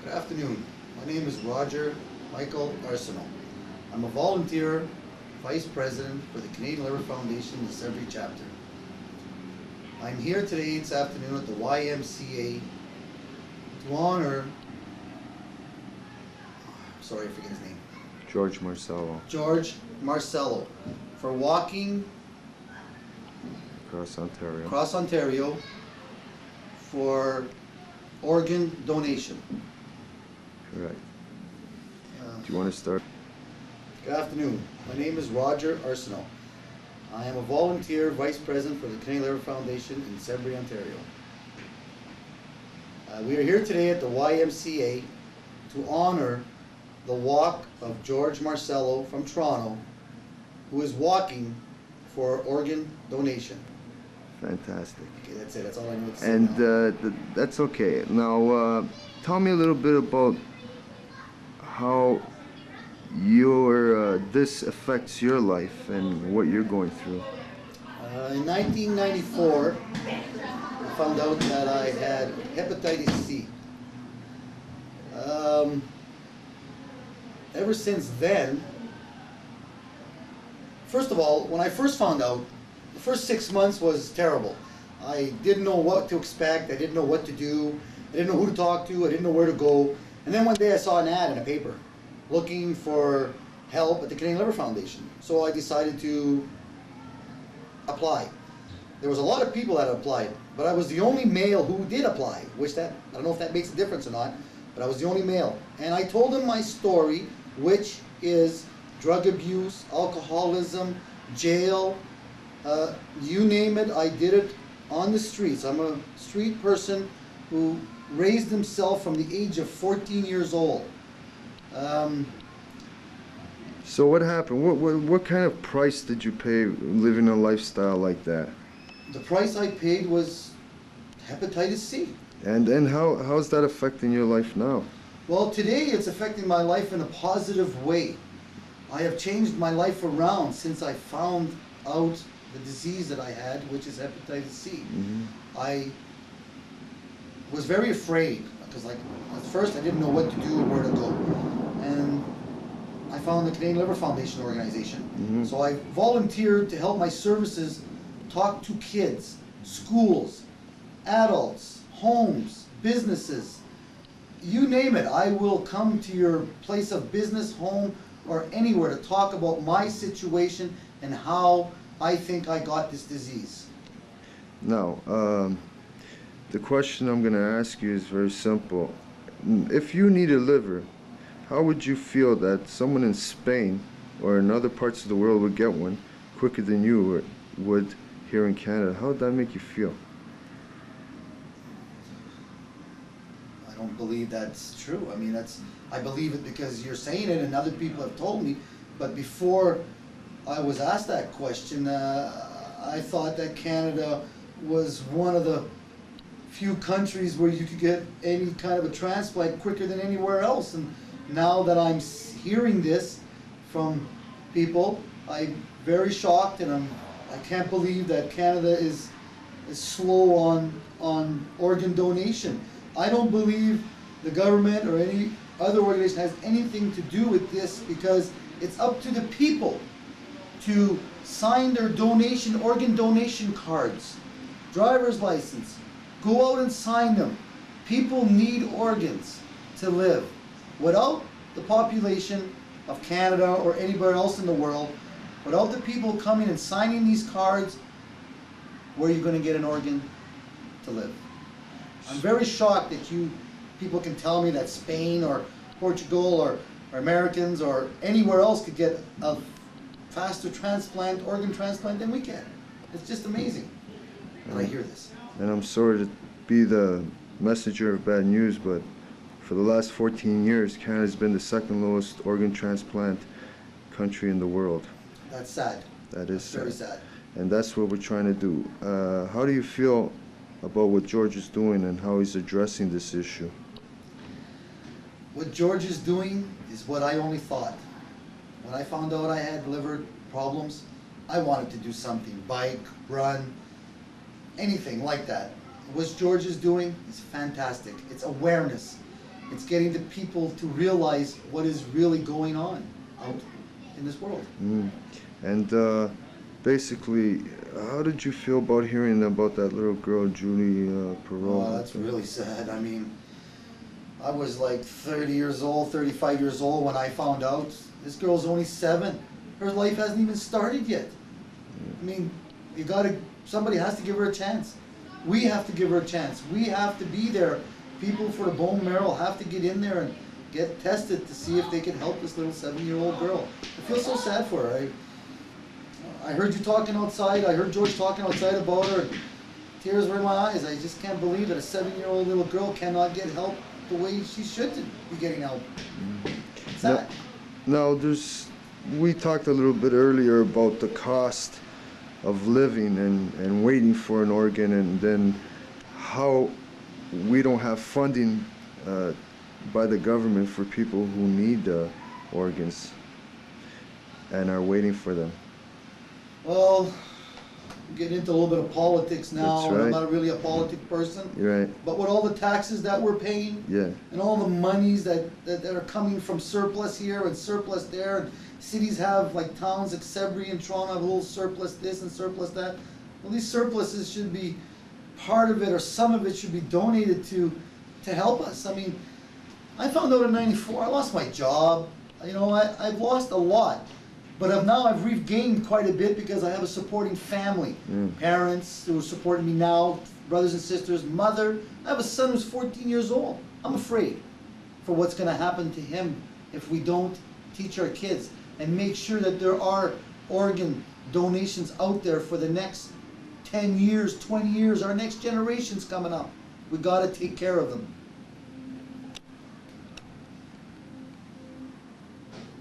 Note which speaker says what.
Speaker 1: Good afternoon. My name is Roger Michael Arsenault. I'm a volunteer vice president for the Canadian Liver Foundation, the Sudbury chapter. I'm here today this afternoon at the YMCA to honor, sorry I forget his name.
Speaker 2: George Marcello.
Speaker 1: George Marcello for walking
Speaker 2: Across
Speaker 1: Ontario for organ donation.
Speaker 2: Correct. Do you want to start?
Speaker 1: Good afternoon. My name is Roger Arsenault. I am a volunteer vice president for the Canadian Liver Foundation in Sudbury, Ontario. We are here today at the YMCA to honor the walk of George Marcello from Toronto, who is walking for organ donation.
Speaker 2: Fantastic.
Speaker 1: Okay, that's it. That's all I know to say.
Speaker 2: And that's okay. Now, tell me a little bit about how this affects your life and what you're going through.
Speaker 1: In 1994, I found out that I had hepatitis C. Ever since then, first of all, when I first found out, the first 6 months was terrible. I didn't know what to expect. I didn't know what to do. I didn't know who to talk to. I didn't know where to go. And then one day I saw an ad in a paper looking for help at the Canadian Liver Foundation. So I decided to apply. There was a lot of people that applied, but I was the only male who did apply, which I don't know if that makes a difference or not, but I was the only male. And I told them my story, which is drug abuse, alcoholism, jail, you name it, I did it on the streets. I'm a street person who raised himself from the age of 14 years old.
Speaker 2: So what happened? What kind of price did you pay living a lifestyle like that?
Speaker 1: The price I paid was hepatitis C.
Speaker 2: And how's that affecting your life now?
Speaker 1: Well, today it's affecting my life in a positive way. I have changed my life around since I found out the disease that I had, which is hepatitis C.
Speaker 2: Mm-hmm.
Speaker 1: I was very afraid because, like, at first I didn't know what to do or where to go. And I found the Canadian Liver Foundation organization.
Speaker 2: Mm-hmm.
Speaker 1: So I volunteered to help my services talk to kids, schools, adults, homes, businesses. You name it, I will come to your place of business, home, or anywhere to talk about my situation and how I think I got this disease.
Speaker 2: Now, the question I'm going to ask you is very simple. If you need a liver, how would you feel that someone in Spain or in other parts of the world would get one quicker than you would here in Canada? How would that make you feel?
Speaker 1: I don't believe that's true. I mean, I believe it because you're saying it and other people have told me, but before I was asked that question, I thought that Canada was one of the few countries where you could get any kind of a transplant quicker than anywhere else. And now that I'm hearing this from people, I'm very shocked, and I can't believe that Canada is slow on organ donation. I don't believe the government or any other organization has anything to do with this, because it's up to the people to sign their organ donation cards, driver's license. Go out and sign them. People need organs to live. Without the population of Canada or anywhere else in the world, without the people coming and signing these cards, where are you going to get an organ to live? I'm very shocked that people can tell me that Spain or Portugal or Americans or anywhere else could get a faster organ transplant than we can. It's just amazing when I hear this.
Speaker 2: And I'm sorry to be the messenger of bad news, but for the last 14 years, Canada's been the second lowest organ transplant country in the world.
Speaker 1: That's sad.
Speaker 2: That is
Speaker 1: very sad.
Speaker 2: And that's what we're trying to do. How do you feel about what George is doing and how he's addressing this issue?
Speaker 1: What George is doing is what I only thought. When I found out I had liver problems, I wanted to do something, bike, run, anything like that. What George is doing is fantastic. It's awareness. It's getting the people to realize what is really going on out in this world.
Speaker 2: And basically, how did you feel about hearing about that little girl, Julie Perot?
Speaker 1: Oh, that's really sad. I mean, I was like 30 years old, 35 years old when I found out. This girl's only 7. Her life hasn't even started yet. I mean, somebody has to give her a chance. We have to give her a chance. We have to be there. People for the bone marrow have to get in there and get tested to see if they can help this little 7-year-old girl. I feel so sad for her. I heard you talking outside. I heard George talking outside about her. Tears were in my eyes. I just can't believe that a 7-year-old little girl cannot get help the way she should be getting help. Sad.
Speaker 2: Now, we talked a little bit earlier about the cost of living and waiting for an organ, and then how we don't have funding by the government for people who need organs and are waiting for them.
Speaker 1: Well, I'm getting into a little bit of politics now.
Speaker 2: That's right.
Speaker 1: I'm not really a politic person.
Speaker 2: You're right.
Speaker 1: But with all the taxes that we're paying,
Speaker 2: Yeah.
Speaker 1: and all the monies that are coming from surplus here and surplus there, and cities have, like towns like Sudbury and Toronto have a little surplus this and surplus that. Well, these surpluses should be, part of it or some of it should be donated to help us. I mean, I found out in '94, I lost my job. You know, I've lost a lot. But now I've regained quite a bit because I have a supporting family. Parents who are supporting me now, brothers and sisters, mother. I have a son who's 14 years old. I'm afraid for what's going to happen to him if we don't teach our kids and make sure that there are organ donations out there for the next 10 years, 20 years, our next generation's coming up. We got to take care of them.